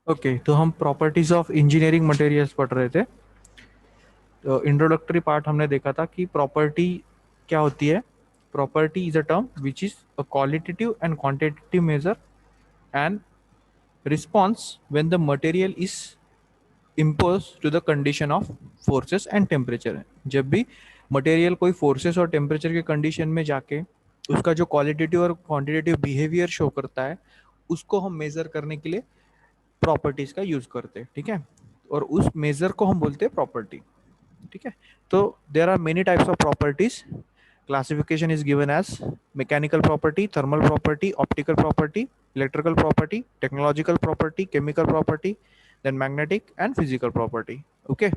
Okay, तो हम properties of engineering materials पढ़ रहे थे। तो इंट्रोडक्टरी पार्ट हमने देखा था कि प्रॉपर्टी क्या होती है। Property is a term which is a qualitative and quantitative measure and response when the material is impose to the condition of forces and temperature. जब भी मटेरियल कोई फोर्सेस और टेम्परेचर के कंडीशन में जाके उसका जो क्वालिटेटिव और क्वांटिटेटिव बिहेवियर शो करता है, उसको हम मेजर करने के लिए प्रॉपर्टीज का यूज करते हैं। ठीक है, और उस मेजर को हम बोलते हैं प्रॉपर्टी। ठीक है, तो there are many types of properties. Classification is given as mechanical property, thermal property, optical property, electrical property, technological property, chemical property, then magnetic and physical property. Okay,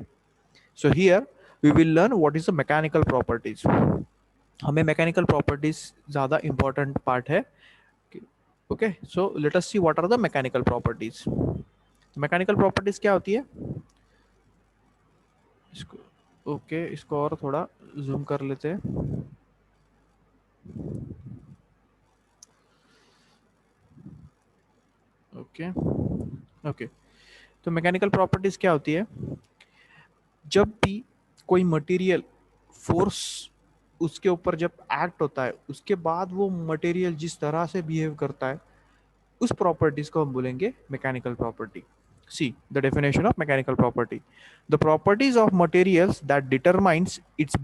so here we will learn what is the mechanical properties. हमें mechanical properties ज़्यादा important part है। Okay, so let us see what are the mechanical properties. Mechanical properties क्या होती है इसको। Okay, इसको और थोड़ा जूम कर लेते हैं। ओके, ओके, तो मैकेनिकल प्रॉपर्टीज क्या होती है। जब भी कोई मटेरियल फोर्स उसके ऊपर जब एक्ट होता है, उसके बाद वो मटेरियल जिस तरह से बिहेव करता है, उस प्रॉपर्टीज को हम बोलेंगे mechanical property. See the definition of mechanical property: the properties of materials that determines its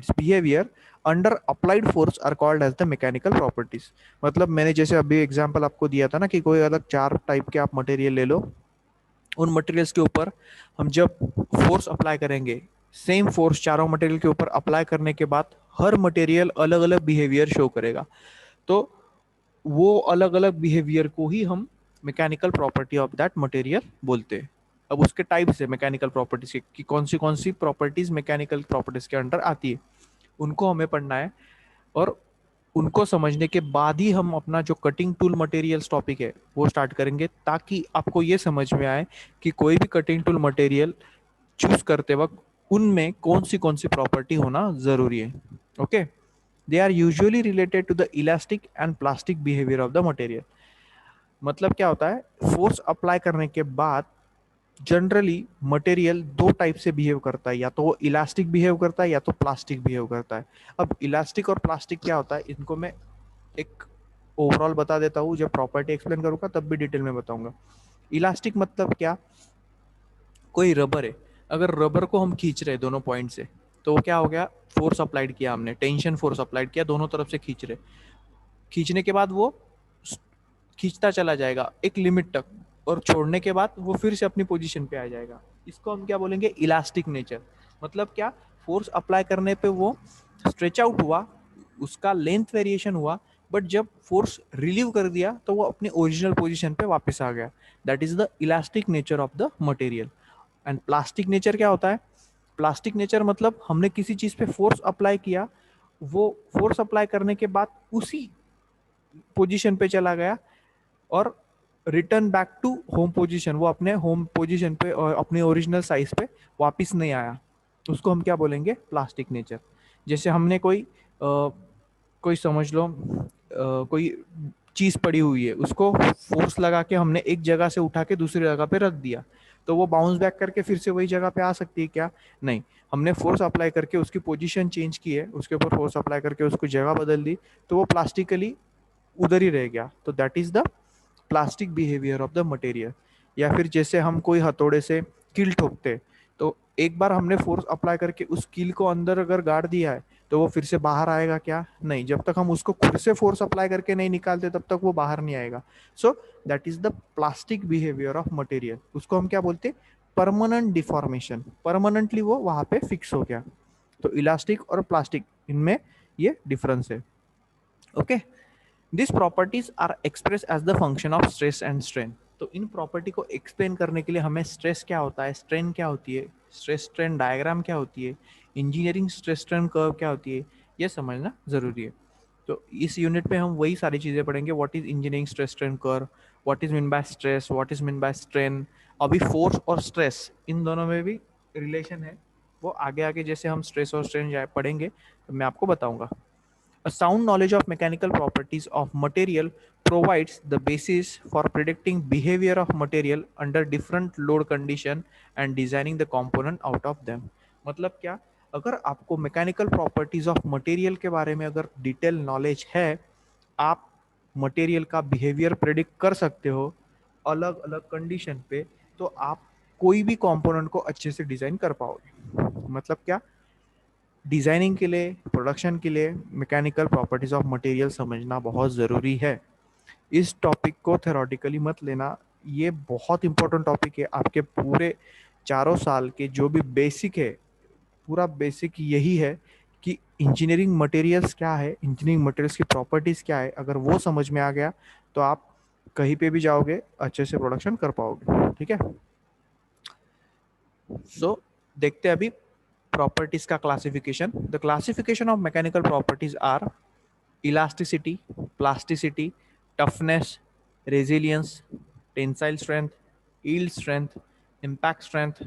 behaviour under applied force are called as the mechanical properties. मतलब मैंने जैसे अभी एग्जांपल आपको दिया था ना कि कोई अलग चार टाइप के आप मटेरियल ले लो, उन मटेरियल्स के ऊपर हम जब फोर्स अप्लाई करेंगे, सेम फोर्स चारों मटेरियल के ऊपर अप्लाई करने के बाद हर मटेरियल अलग अलग बिहेवियर शो करेगा। तो वो अलग अलग बिहेवियर को ही हम mechanical property of that material बोलते हैं। अब उसके टाइप्स है मैकेनिकल प्रॉपर्टीज के कि कौन सी प्रॉपर्टीज मैकेनिकल प्रॉपर्टीज के अंडर आती है, उनको हमें पढ़ना है। और उनको समझने के बाद ही हम अपना जो कटिंग टूल मटेरियल्स टॉपिक है वो स्टार्ट करेंगे, ताकि आपको ये समझ में आए कि कोई भी कटिंग टूल मटेरियल चूज करते वक्त उनमें कौन सी प्रॉपर्टी होना जरूरी है। Okay, they are usually related to the elastic and plastic behaviour of the material. मतलब क्या होता है, फोर्स अप्लाई करने के बाद जनरली मटेरियल दो टाइप से बिहेव करता है, या तो वो इलास्टिक बिहेव करता है या तो प्लास्टिक बिहेव करता है। अब इलास्टिक और प्लास्टिक क्या होता है, इनको मैं एक ओवरऑल बता देता हूँ, जब प्रॉपर्टी एक्सप्लेन करूंगा तब भी डिटेल में बताऊंगा। इलास्टिक मतलब क्या, कोई रबर है, अगर रबर को हम खींच रहे दोनों पॉइंट से, तो वो क्या हो गया, फोर्स अप्लाइड किया हमने, टेंशन फोर्स अप्लाइड किया, दोनों तरफ से खींच रहे, खींचने के बाद वो खींचता चला जाएगा एक लिमिट तक, और छोड़ने के बाद वो फिर से अपनी पोजीशन पे आ जाएगा। इसको हम क्या बोलेंगे, इलास्टिक नेचर। मतलब क्या, फोर्स अप्लाई करने पे वो स्ट्रेच आउट हुआ, उसका लेंथ वेरिएशन हुआ, बट जब फोर्स रिलीव कर दिया तो वो अपने ओरिजिनल पोजीशन पे वापस आ गया। That is the elastic nature of the material. And plastic nature क्या होता है, प्लास्टिक नेचर मतलब हमने किसी चीज पे फोर्स अप्लाई किया, वो फोर्स अप्लाई करने के बाद उसी पोजीशन पे चला गया, और return back to home position, वो अपने होम पोजीशन पे और अपने ओरिजिनल साइज पे वापस नहीं आया। उसको हम क्या बोलेंगे, प्लास्टिक नेचर। जैसे हमने कोई समझ लो कोई चीज पड़ी हुई है, उसको फोर्स लगा के हमने एक जगह से उठा के दूसरी जगह पे रख दिया, तो वो बाउंस बैक करके फिर से वही जगह पे आ सकती है क्या, नहीं। हमने फोर्स अप्लाई करके उसकी पोजीशन चेंज की है, उसके ऊपर फोर्स अप्लाई करके उसको जगह बदल दी, तो वो प्लास्टिकली उधर ही रह गया। तो that is the plastic behaviour of the material. या फिर जैसे हम कोई हथौड़े से कील ठोकते, तो एक बार हमने फोर्स अप्लाई करके उस कील को अंदर अगर गाड़ दिया है, तो वो फिर से बाहर आएगा क्या, नहीं। जब तक हम उसको खुद से फोर्स अप्लाई करके नहीं निकालते तब तक वो बाहर नहीं आएगा। So that is the plastic behaviour of material. उसको हम क्या बोलते, परमानेंट डिफॉर्मेशन, परमानेंटली वो वहां पे फिक्स हो गया। तो इलास्टिक और प्लास्टिक, इनमें ये डिफरेंस है। Okay, this properties are express as the function of stress and strain. तो इन प्रॉपर्टी को एक्सप्लेन करने के लिए हमें स्ट्रेस क्या होता है, स्ट्रेन क्या होती है, स्ट्रेस स्ट्रेन डायग्राम क्या होती है, इंजीनियरिंग स्ट्रेस स्ट्रेन कर्व क्या होती है, ये समझना जरूरी है। तो इस यूनिट में हम वही सारी चीजें पढ़ेंगे, what is engineering stress strain curve, what is mean by stress, what is mean by strain. अभी फोर्स और स्ट्रेस इन दोनों में भी रिलेशन है, वो आगे आगे जैसे हम स्ट्रेस और स्ट्रेन पढ़ेंगे तो मैं आपको बताऊंगा। A sound knowledge of mechanical properties of material provides the basis for predicting behavior of material under different load condition and designing the component out of them. मतलब क्या, अगर आपको मैकेनिकल प्रॉपर्टीज ऑफ मटेरियल के बारे में अगर detail knowledge है, आप मटेरियल का बिहेवियर प्रेडिक्ट कर सकते हो अलग अलग कंडीशन पे, तो आप कोई भी कंपोनेंट को अच्छे से डिजाइन कर पाओगे. मतलब क्या, डिजाइनिंग के लिए, प्रोडक्शन के लिए मैकेनिकल प्रॉपर्टीज ऑफ मटेरियल समझना बहुत ज़रूरी है. इस टॉपिक को थेरोटिकली मत लेना, ये बहुत इंपॉर्टेंट टॉपिक है. आपके पूरे 4 साल के जो भी बेसिक है, पूरा बेसिक यही है कि इंजीनियरिंग मटेरियल्स क्या है, इंजीनियरिंग मटेरियल्स की प्रॉपर्टीज क्या है. अगर वो समझ में आ गया तो आप कहीं पे भी जाओगे अच्छे से प्रोडक्शन कर पाओगे. ठीक है. सो देखते हैं अभी प्रॉपर्टीज का classification. The classification of mechanical properties are elasticity, plasticity, toughness, resilience, tensile strength, yield strength, impact strength,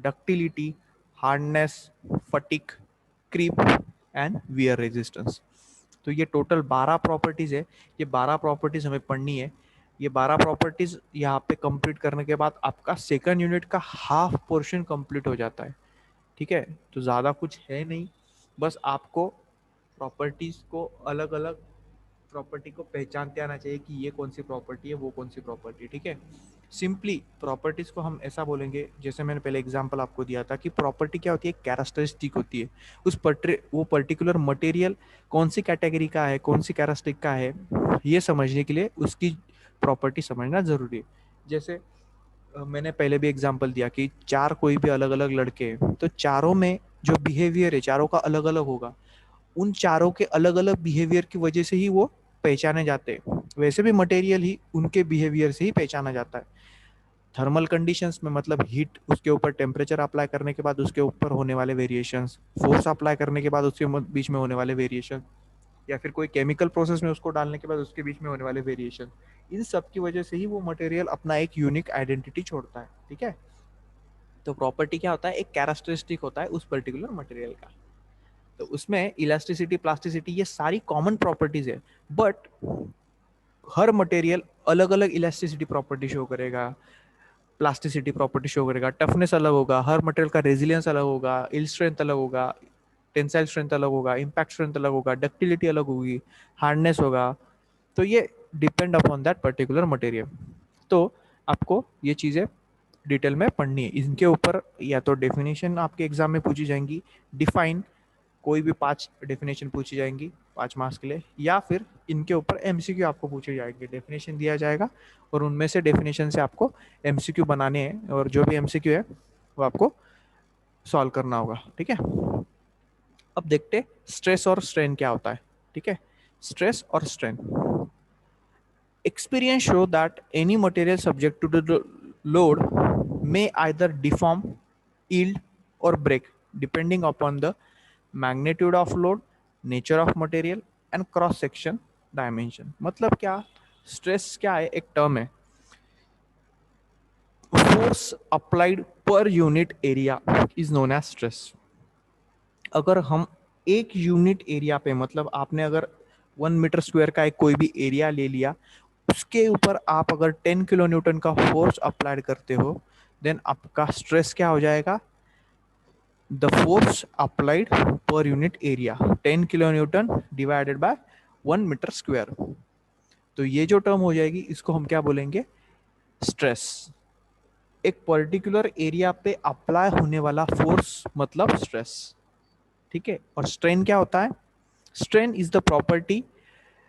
ductility, hardness, fatigue, creep and wear resistance. तो ये टोटल 12 प्रॉपर्टीज है. ये 12 प्रॉपर्टीज हमें पढ़नी है. ये 12 प्रॉपर्टीज यहाँ पे कंप्लीट करने के बाद आपका सेकंड यूनिट का हाफ पोर्शन कंप्लीट हो जाता है. ठीक है. तो ज़्यादा कुछ है नहीं, बस आपको प्रॉपर्टीज को अलग अलग प्रॉपर्टी को पहचानते आना चाहिए कि ये कौन सी प्रॉपर्टी है, वो कौन सी प्रॉपर्टी. ठीक है. सिंपली प्रॉपर्टीज को हम ऐसा बोलेंगे, जैसे मैंने पहले एग्जांपल आपको दिया था कि प्रॉपर्टी क्या होती है, कैरेक्टरिस्टिक होती है. वो पर्टिकुलर मटेरियल कौन सी कैटेगरी का है, कौन सी कैरेक्टरिस्टिक का है, ये समझने के लिए उसकी प्रॉपर्टी समझना जरूरी है. जैसे मैंने पहले भी एग्जांपल दिया कि चार कोई भी अलग अलग लड़के हैं, तो चारों में जो बिहेवियर है चारों का अलग अलग होगा. उन चारों के अलग अलग बिहेवियर की वजह से ही वो पहचाने जाते हैं. वैसे भी मटेरियल ही उनके बिहेवियर से ही पहचाना जाता है. थर्मल कंडीशंस में मतलब हीट, उसके ऊपर टेम्परेचर अप्लाई करने के बाद उसके ऊपर होने वाले वेरिएशंस, फोर्स अप्लाई करने के बाद उसके बीच में होने वाले वेरिएशन, या फिर कोई केमिकल प्रोसेस में उसको डालने के बाद उसके बीच में होने वाले वेरिएशन, इन सब की वजह से ही वो मटेरियल अपना एक यूनिक आइडेंटिटी छोड़ता है. ठीक है. तो प्रॉपर्टी क्या होता है, एक कैरेक्टरिस्टिक होता है उस पर्टिकुलर मटेरियल का. तो उसमें इलास्टिसिटी, प्लास्टिसिटी, ये सारी कॉमन प्रॉपर्टीज है. बट हर मटेरियल अलग अलग इलास्टिसिटी प्रॉपर्टी शो करेगा, प्लास्टिसिटी प्रॉपर्टी शो करेगा, टफनेस अलग होगा, हर मटेरियल का रेजिलियंस अलग होगा, इल स्ट्रेंथ अलग होगा, टेंसाइल स्ट्रेंथ अलग होगा, इम्पैक्ट स्ट्रेंथ अलग होगा, डक्टिलिटी अलग होगी, हार्डनेस होगा. तो ये depend upon that particular material. तो आपको ये चीज़ें डिटेल में पढ़नी है. इनके ऊपर या तो डेफिनेशन आपके एग्जाम में पूछी जाएंगी, डिफाइन कोई भी 5 डेफिनेशन पूछी जाएंगी 5 मार्क्स के लिए, या फिर इनके ऊपर एमसीक्यू आपको पूछे जाएंगे. डेफिनेशन दिया जाएगा और उनमें से डेफिनेशन से आपको एमसीक्यू बनाने हैं, और जो भी एमसीक्यू है वो आपको सॉल्व करना होगा. ठीक है. अब देखते स्ट्रेस और स्ट्रेन क्या होता है. ठीक है. स्ट्रेस और strain. Experience show that any material subject to the load may either deform, yield, or break depending upon the magnitude of load, nature of material and cross section dimension. मतलब क्या, stress क्या है, एक term है. Force applied per unit area is known as stress. अगर हम एक unit area पे, मतलब आपने अगर 1 मीटर स्क्वायर का एक कोई भी एरिया ले लिया, उसके ऊपर आप अगर 10 किलो न्यूटन का फोर्स अप्लाइड करते हो, देन आपका स्ट्रेस क्या हो जाएगा, the force applied per unit area 10 kilo newton divided by 1 metre square. तो ये जो टर्म हो जाएगी इसको हम क्या बोलेंगे, स्ट्रेस. एक पर्टिकुलर एरिया पे अप्लाई होने वाला फोर्स मतलब स्ट्रेस. ठीक है. और स्ट्रेन क्या होता है, strain is the property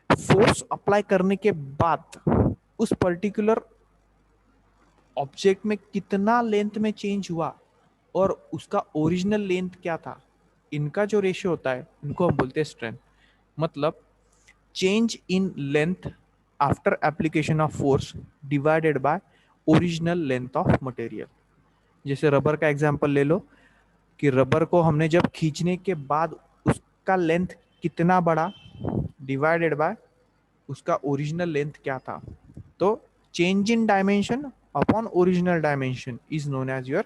force apply करने के बाद उस पर्टिकुलर ऑब्जेक्ट में कितना लेंथ में चेंज हुआ और उसका ओरिजिनल लेंथ क्या था, इनका जो रेशियो होता है इनको हम बोलते हैं स्ट्रेन. मतलब change in length after application of force divided by original length of material. जैसे रबर का एग्जांपल ले लो कि रबर को हमने जब खींचने के बाद उसका लेंथ कितना बढ़ा डिवाइडेड बाय उसका ओरिजिनल लेंथ क्या था. तो change in dimension upon original dimension is known as your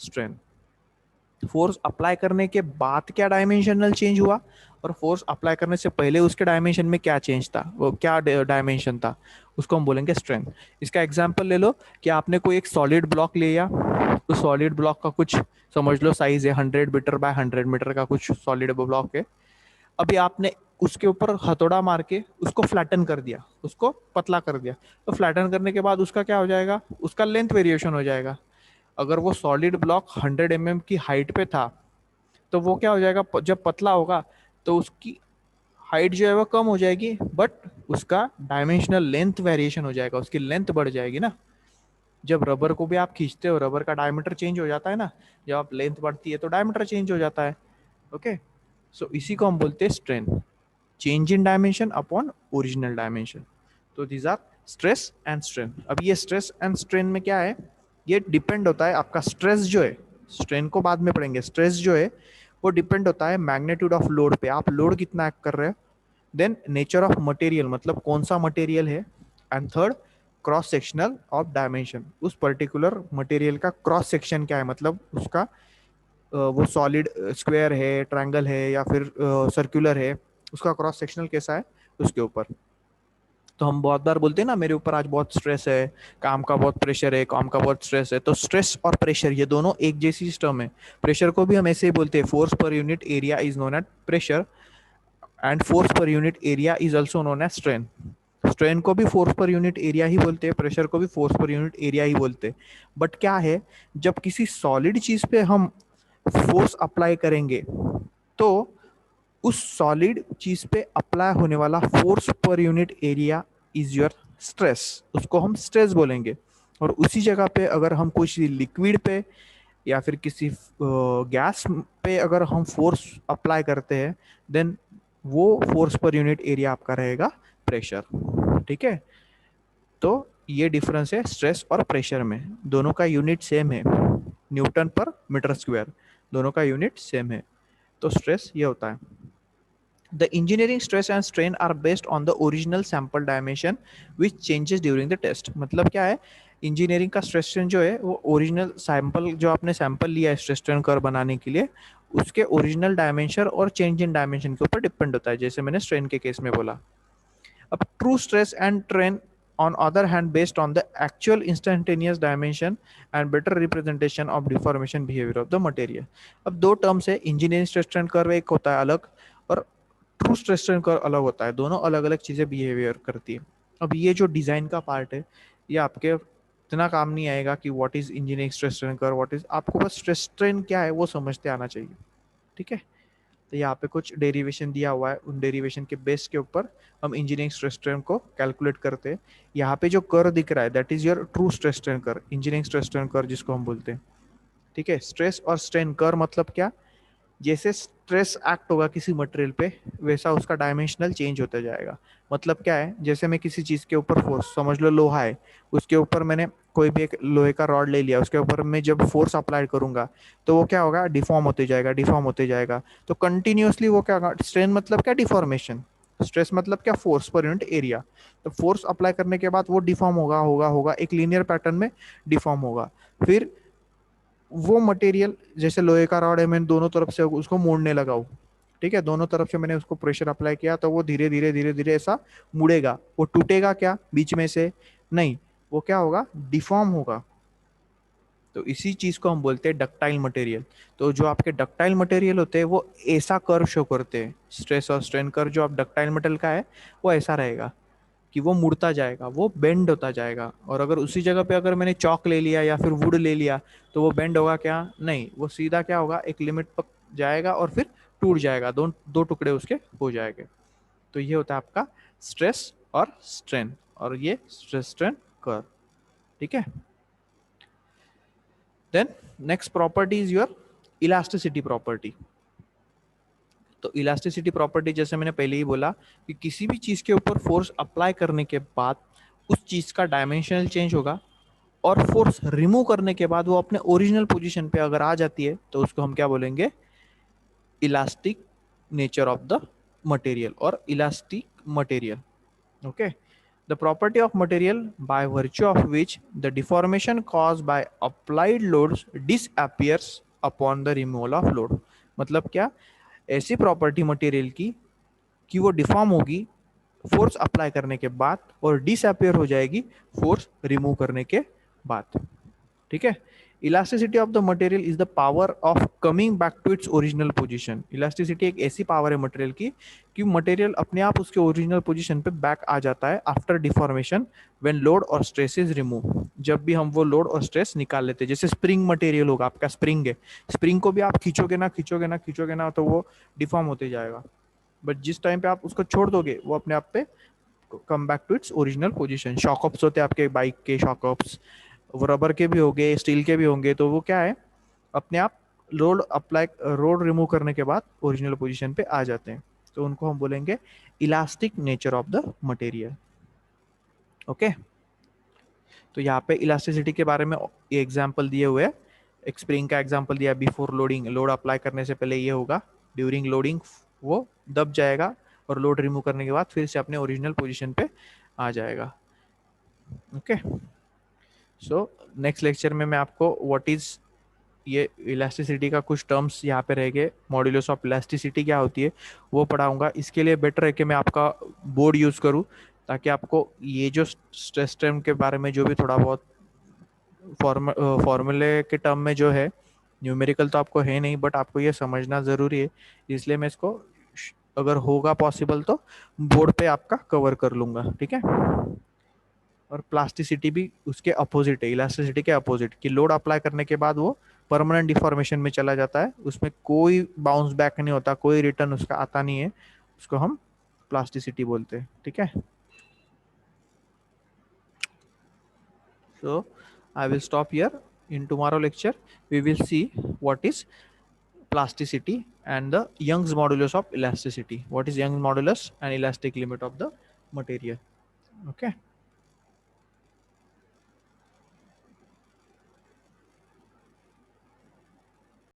strain. Force apply करने के बाद क्या डायमेंशनल चेंज हुआ और फोर्स अप्लाई करने से पहले उसके डायमेंशन में क्या चेंज था, वो क्या डायमेंशन था, उसको हम बोलेंगे स्ट्रेंथ। इसका एग्जांपल ले लो कि आपने कोई एक सॉलिड ब्लॉक लिया, तो सॉलिड ब्लॉक का कुछ समझ लो साइज है 100 मीटर बाय 100 मीटर का कुछ सॉलिड ब्लॉक है। अभी आपने उसके ऊपर हथौड़ा मार के उसको फ्लैटन कर दिया, उसको पतला कर दिया, तो फ्लैटन करने के बाद उसका क्या हो जाएगा, उसका लेंथ वेरिएशन हो जाएगा। अगर वो सॉलिड ब्लॉक 100 mm की हाइट पे था, तो वो क्या हो जाएगा, जब पतला होगा तो उसकी हाइट जो है वो कम हो जाएगी, बट उसका डायमेंशनल लेंथ वेरिएशन हो जाएगा, उसकी लेंथ बढ़ जाएगी ना। जब रबर को भी आप खींचते हो, रबर का डायमीटर चेंज हो जाता है ना, जब आप लेंथ बढ़ती है तो डायमीटर चेंज हो जाता है। ओके, सो इसी को हम बोलते हैं strain, change in dimension upon original dimension. तो these are stress and strain. अब ये स्ट्रेस एंड स्ट्रेन में क्या है, ये डिपेंड होता है आपका स्ट्रेस जो है, स्ट्रेन को बाद में पढ़ेंगे, स्ट्रेस जो है वो डिपेंड होता है मैग्नीट्यूड ऑफ लोड पे, आप लोड कितना एक्ट कर रहे हो। देन नेचर ऑफ मटेरियल, मतलब कौन सा मटेरियल है। And third, cross sectional of dimension, उस पर्टिकुलर मटेरियल का क्रॉस सेक्शन क्या है, मतलब उसका वो सॉलिड स्क्वायर है, ट्रायंगल है या फिर सर्कुलर है, उसका क्रॉस सेक्शनल कैसा है उसके ऊपर। तो हम बहुत बार बोलते हैं ना, मेरे ऊपर आज बहुत स्ट्रेस है, काम का बहुत प्रेशर है, काम का बहुत स्ट्रेस है, तो स्ट्रेस और प्रेशर ये दोनों एक जैसी सिस्टम है। प्रेशर को भी हम ऐसे ही बोलते हैं, force per unit area is known as pressure and force per unit area is also known as strain. Strain को भी फोर्स पर यूनिट एरिया ही बोलते हैं, प्रेशर को भी फोर्स पर यूनिट एरिया ही बोलते हैं। बट क्या है, जब किसी सॉलिड चीज पे हम फोर्स अप्लाई करेंगे, तो उस सॉलिड चीज पे अप्लाई होने वाला force per unit area is your stress, उसको हम स्ट्रेस बोलेंगे। और उसी जगह पे अगर हम कुछ लिक्विड पे या फिर किसी गैस पे अगर हम फोर्स अप्लाई करते हैं, देन वो फोर्स पर यूनिट एरिया आपका रहेगा प्रेशर। ठीक है, तो ये डिफरेंस है स्ट्रेस और प्रेशर में, दोनों का यूनिट सेम है, न्यूटन पर मीटर स्क्वायर, दोनों का यूनिट सेम है। तो स्ट्रेस ये होता है। The engineering stress and strain are based on the original sample dimension which changes during the test। मतलब क्या है, इंजीनियरिंग का स्ट्रेस स्ट्रेन जो है वो ओरिजिनल सैंपल, जो आपने सैंपल लिया है स्ट्रेस स्ट्रेन कर्व बनाने के लिए, उसके ओरिजिनल डायमेंशन और चेंज इन डायमेंशन के ऊपर डिपेंड होता है, जैसे मैंने स्ट्रेन के केस में बोला। अब true stress and train on other hand based on the actual instantaneous dimension and better representation of deformation behavior of the material। अब दो टर्म्स है, इंजीनियरिंग स्ट्रेस स्ट्रेन कर्व एक होता है अलग, और ट्रू स्ट्रेस स्ट्रेन कर्व अलग होता है, दोनों अलग अलग चीजें बिहेवियर करती है। अब ये जो डिजाइन का पार्ट है, ये आपके इतना काम नहीं आएगा कि what is engineering stress strain curve, what is, आपको बस स्ट्रेस स्ट्रेन क्या है वो समझते आना चाहिए। ठीक है, तो यहाँ पे कुछ डेरिवेशन दिया हुआ है, उन डेरिवेशन के बेस के ऊपर हम इंजीनियरिंग स्ट्रेस स्ट्रेन को कैलकुलेट करते हैं। यहाँ पे जो कर दिख रहा है that is your true stress strain कर, इंजीनियरिंग स्ट्रेस स्ट्रेन कर जिसको हम बोलते हैं। ठीक है, स्ट्रेस और स्ट्रेन कर मतलब क्या, जैसे स्ट्रेस एक्ट होगा किसी मटेरियल पे, वैसा उसका डायमेंशनल चेंज होता जाएगा। मतलब क्या है, जैसे मैं किसी चीज के ऊपर फोर्स, समझ लो लोहा है, उसके ऊपर मैंने कोई भी एक लोहे का रॉड ले लिया, उसके ऊपर मैं जब फोर्स अप्लाई करूंगा तो वो क्या होगा, डिफॉर्म होते जाएगा, डिफॉर्म होते जाएगा। तो कंटिन्यूअसली वो क्या, स्ट्रेन मतलब क्या, डिफॉर्मेशन, स्ट्रेस मतलब क्या, फोर्स पर यूनिट एरिया। तो फोर्स अप्लाई करने के बाद वो डिफॉर्म होगा होगा होगा एक लीनियर पैटर्न में डिफॉर्म होगा। फिर वो मटेरियल, जैसे लोहे का रॉड है, मैं दोनों तरफ से उसको मोड़ने लगा हूँ, ठीक है, दोनों तरफ से मैंने उसको प्रेशर अप्लाई किया, तो वो धीरे धीरे धीरे धीरे ऐसा मुड़ेगा, वो टूटेगा क्या बीच में से, नहीं, वो क्या होगा, डिफॉर्म होगा। तो इसी चीज को हम बोलते हैं डक्टाइल मटेरियल। तो जो आपके डक्टाइल मटेरियल होते हैं वो ऐसा कर्व शो करते हैं, स्ट्रेस और स्ट्रेन कर्व जो आप डक्टाइल मटेरियल का है वो ऐसा रहेगा कि वो मुड़ता जाएगा, वो बेंड होता जाएगा। और अगर उसी जगह पे अगर मैंने चौक ले लिया या फिर वुड ले लिया, तो वो बेंड होगा क्या, नहीं, वो सीधा क्या होगा, एक लिमिट पर जाएगा और फिर टूट जाएगा, दो दो टुकड़े उसके हो जाएंगे। तो ये होता है आपका स्ट्रेस और स्ट्रेन, और ये स्ट्रेस स्ट्रेन कर्व। ठीक है, then next property is your elasticity property. तो इलास्टिसिटी प्रॉपर्टी जैसे मैंने पहले ही बोला कि किसी भी चीज के ऊपर फोर्स अप्लाई करने के बाद उस चीज का डायमेंशनल चेंज होगा, और फोर्स रिमूव करने के बाद वो अपने ओरिजिनल पोजीशन पे अगर आ जाती है तो उसको हम क्या बोलेंगे, elastic nature of the material और elastic material. Okay, the property of material by virtue of which the deformation caused by applied loads disappears upon the removal of load. मतलब क्या, ऐसी प्रॉपर्टी मटेरियल की कि वो डिफॉर्म होगी force apply करने के बाद और डिसअपियर हो जाएगी फोर्स रिमूव करने के बाद। ठीक है। Elasticity of the material is the power of coming back to its original position. Elasticity एक ऐसी पावर है मटेरियल की कि मटेरियल अपने आप उसके ओरिजिनल पोजीशन पे बैक आ जाता है आफ्टर डिफॉर्मेशन व्हेन लोड और स्ट्रेस इज रिमूव। जब भी हम वो लोड और स्ट्रेस निकाल लेते हैं, जैसे स्प्रिंग मटेरियल होगा, आपका स्प्रिंग है, स्प्रिंग को भी आप खींचोगे ना खींचोगे ना खींचोगे ना तो वो डिफॉर्म होते जाएगा, बट जिस टाइम पे आप उसको छोड़ दोगे वो अपने आप पे come back to its original position. Shock ups होते हैं आपके बाइक के, शॉकअप्स वो रबर के भी होंगे, स्टील के भी होंगे, तो वो क्या है, अपने आप लोड रिमूव करने के बाद ओरिजिनल पोजीशन पे आ जाते हैं, तो उनको हम बोलेंगे elastic nature of the material. Okay, तो यहाँ पे इलास्टिसिटी के बारे में ये एग्जांपल दिए हुए हैं। एक स्प्रिंग का एग्जांपल दिया, बिफोर लोडिंग, लोड अप्लाई करने से पहले ये होगा, ड्यूरिंग लोडिंग वो दब जाएगा और लोड रिमूव करने के बाद फिर से अपने ओरिजिनल पोजीशन पे आ जाएगा। ओके, सो नेक्स्ट लेक्चर में मैं आपको व्हाट इज ये इलास्टिसिटी का कुछ टर्म्स यहाँ पे रहेंगे, मॉड्यूलस ऑफ इलास्टिसिटी क्या होती है वो पढ़ाऊंगा। इसके लिए बेटर है कि मैं आपका बोर्ड यूज़ करूँ, ताकि आपको ये जो स्ट्रेस स्ट्रेन के बारे में जो भी थोड़ा बहुत फॉर्मूले के टर्म में जो है, न्यूमेरिकल तो आपको है नहीं बट आपको ये समझना ज़रूरी है, इसलिए मैं इसको अगर होगा पॉसिबल तो बोर्ड पे आपका कवर कर लूँगा। ठीक है। और प्लास्टिसिटी भी उसके अपोजिट है, इलास्टिसिटी के अपोजिट, कि लोड अप्लाई करने के बाद वो परमानेंट डिफॉर्मेशन में चला जाता है, उसमें कोई बाउंस बैक नहीं होता, कोई रिटर्न उसका आता नहीं है, उसको हम प्लास्टिसिटी बोलते हैं। ठीक है। So I will stop here. In tomorrow lecture, we will see what is plasticity and the Young's modulus of elasticity. What is Young's modulus and elastic limit of the material. Okay.